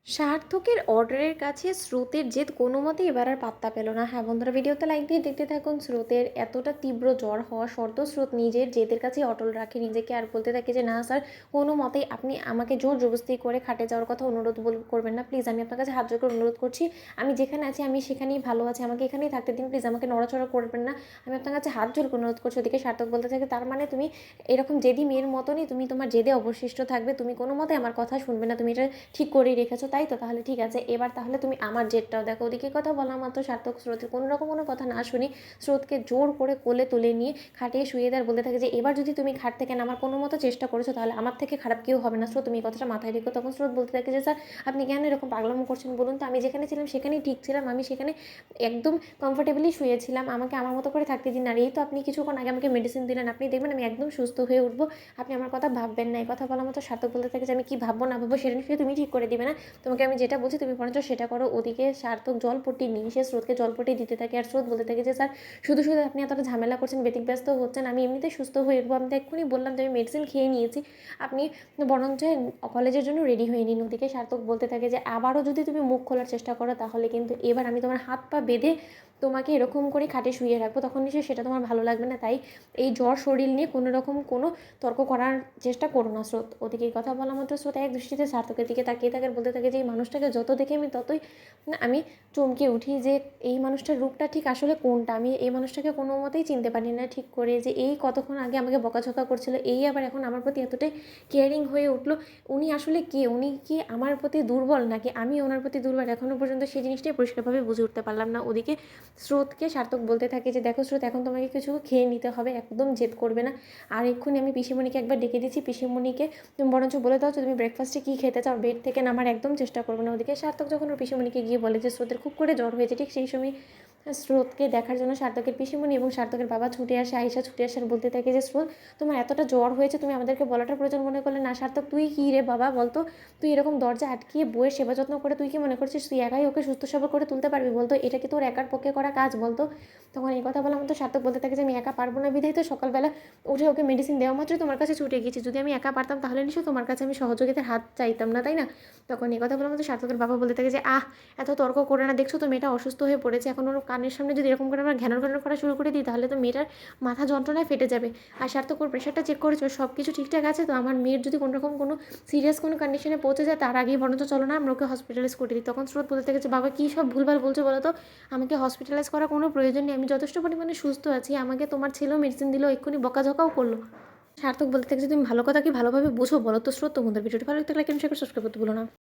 সার্থকের অর্ডারের কাছে স্রোতের জেদ কোনো মতেই এবার আর পাত্তা পেল না। হ্যাঁ বন্ধুরা, ভিডিওতে লাইক দিয়ে দেখতে থাকুন। স্রোতের এতটা তীব্র জ্বর হওয়া সত্ত্বেও স্রোত নিজের জেদের কাছে অটল রাখে নিজেকে, আর বলতে থাকে যে না স্যার, কোনো মতেই আপনি আমাকে জোর জবরদস্তি করে খাটে যাওয়ার কথা অনুরোধ করবেন না প্লিজ। আমি আপনার কাছে হাত জোর করে অনুরোধ করছি, আমি যেখানে আছি আমি সেখানেই ভালো আছি, আমাকে এখানেই থাকতে দিন প্লিজ, আমাকে নড়াচড়া করবেন না। আমি আপনার কাছে হাত জোর করে অনুরোধ করছি। ওদিকে সার্থক বলতে থাকে তার মানে তুমি এরকম জেদি মেয়ের মতনই তুমি তোমার জেদে অবশিষ্ট থাকবে, তুমি কোনো মতে আমার কথা শুনবে না, তুমি এটা ঠিক করেই রেখেছো তাই তো? তাহলে ঠিক আছে, এবার তাহলে তুমি আমার জেদটাও দেখো। ওদিকে কথা বলা মাত্র সার্থক স্রোতের কোনো রকম কোনো কথা না শুনি স্রোতকে জোর করে কোলে তুলে নিয়ে খাটিয়ে শুয়ে দেয়, বলতে থাকে যে এবার যদি তুমি খাট থেকে নামার কোনো মতো চেষ্টা করেছো তাহলে আমার থেকে খারাপ কেউ হবে না স্রোত, তুমি এই কথাটা মাথায় রেখো। তখন স্রোত বলতে থাকে যে স্যার, আপনি কেন এরকম পাগলামো করছেন বলুন তো? আমি যেখানে ছিলাম সেখানেই ঠিক ছিলাম, আমি সেখানে একদম কমফোর্টেবলি শুয়েছিলাম, আমাকে আমার মতো করে থাকতে দিন। আর এই তো আপনি কিছুক্ষণ আগে আমাকে মেডিসিন দিলেন, আপনি দেখবেন আমি একদম সুস্থ হয়ে উঠবো, আপনি আমার কথা ভাববেন না। এই কথা বলার মতো সার্থক বলতে থাকে যে আমি কি ভাববো না ভাববো সেটা নিশ্চয়ই তুমি ঠিক করে দিবে না, তোমাকে আমি যেটা বলছি তুমি বরঞ্চ সেটা করো। ওদিকে সার্থক জলপট্টি নিয়ে সে স্রোতকে জলপট্টি দিতে থাকে, আর স্রোত বলতে থাকে যে স্যার, শুধু শুধু আপনি এতটা ঝামেলা করছেন, ব্যতিব্যস্ত হচ্ছেন, আমি এমনিতেই সুস্থ হয়ে উঠবো, আমি তো এক্ষুনি বললাম যে আমি মেডিসিন খেয়ে নিয়েছি, আপনি বরঞ্চ কলেজের জন্য রেডি হয়ে নিন। ওদিকে সার্থক বলতে থাকে যে আবারও যদি তুমি মুখ খোলার চেষ্টা করো তাহলে কিন্তু এবার আমি তোমার হাত পা বেঁধে তোমাকে এরকম করে খাটে শুয়ে রাখবো, তখন নিশ্চয়ই সেটা তোমার ভালো লাগবে না। তাই এই জ্বর শরীর নিয়ে কোনো রকম কোনো তর্ক করার চেষ্টা করো না স্রোত। ওদিকে এই কথা বলা মাত্র স্রোত এক দৃষ্টিতে সার্থকের দিকে তাকিয়ে থাকে, বলতে থাকে যে এই মানুষটাকে যত দেখে আমি ততই আমি চমকে উঠি যে এই মানুষটার রূপটা ঠিক আসলে কোনটা। আমি এই মানুষটাকে কোনো মতেই চিনতে পারি না ঠিক করে, যে এই কতক্ষণ আগে আমাকে বকাঝকা করছিল, এই আবার এখন আমার প্রতি এতটাই কেয়ারিং হয়ে উঠলো। উনি আসলে কে? উনি কি আমার প্রতি দুর্বল নাকি আমি ওনার প্রতি দুর্বল? এখনও পর্যন্ত সেই জিনিসটাই পরিষ্কারভাবে বুঝে উঠতে পারলাম না। ওদিকে স্রোতকে সার্থক বলতে থাকে যে দেখো স্রোত, এখন তোমাকে কিছু খেয়ে নিতে হবে, একদম জেদ করবে না। আর এক্ষুনি আমি পিসিমণিকে একবার ডেকে দিচ্ছি, পিসিমণিকে তুমি বরঞ্চ বলে দাও যে তুমি ব্রেকফাস্টে কী খেতে চাও, বেড থেকে নামার একদম চেষ্টা করবে না। ওদিকে সার্থক যখন ওর পিসিমণিকে গিয়ে বলে যে স্রোতের খুব করে জ্বর হয়েছে, ঠিক সেই সময় স্রোতকে দেখার জন্য সার্থকের পিসিমণি এবং সার্থকের বাবা ছুটে আসে, আয়েশা ছুটে আসে আর বলতে থাকে যে স্রোত, তোমার এতটা জ্বর হয়েছে তুমি আমাদেরকে বলাটার প্রয়োজন মনে করলে না? সার্থক, তুই কী রে বাবা বলতো? তুই এরকম দরজা আটকিয়ে বইয়ের সেবা যত্ন করে তুই কি মনে করছিস তুই একাই ওকে সুস্থ সবল করে তুলতে পারবি বলতো? এটা কি তোর একার পক্ষে করা কাজ বলতো? তখন এই কথা বলা মতো সার্থক বলতে থাকে যে আমি একা পারবো না, বিধাই তো সকালবেলা উঠে ওকে মেডিসিন দেওয়া মাত্রই তোমার কাছে ছুটে গেছি, যদি আমি একা পারতাম তাহলে নিশ্চয়ই তোমার কাছে আমি সহযোগিতার হাত চাইতাম না, তাই না? তখন এই কথা বলার মতো সার্থকের বাবা বলতে থাকে যে এত তর্ক করে না, দেখছো তো মেয়েটা অসুস্থ হয়ে পড়েছে, এখন ওর কানের সামনে যদি এরকম করে আমরা ঘ্যানর ঘ্যানর করা শুরু করে দিই তাহলে তো মেয়েটার মাথা যন্ত্রণায় ফেটে যাবে। আর সার্থক ওর প্রেশারটা চেক করেছো, সব কিছু ঠিকঠাক আছে তো? আমার মেয়ের যদি কোনো রকম কোনো সিরিয়াস কোনো কন্ডিশনে পৌঁছে যায় তার আগেই বরঞ্চ চলো না আমরা ওকে হসপিটালাইজ করে দিই। তখন স্রোত বলতে থাকে যে বাবা কী সব ভুলভাল বলছো বলো তো? আমাকে হসপিটালাইজ করার কোনো প্রয়োজন নেই, আমি যথেষ্ট পরিমাণে সুস্থ আছি, আমাকে তোমার ছেলেও মেডিসিন দিল, এক্ষুনি বকাঝকাও করলো। সার্থক বলতে থাকে যে তুমি ভালো কথা কি ভালোভাবে বুঝো বলো তো স্রোত? তোমাদের ভিডিওটি ভালো লাগলে লাইক এন্ড শেয়ার করে সাবস্ক্রাইব করতে ভুলো না।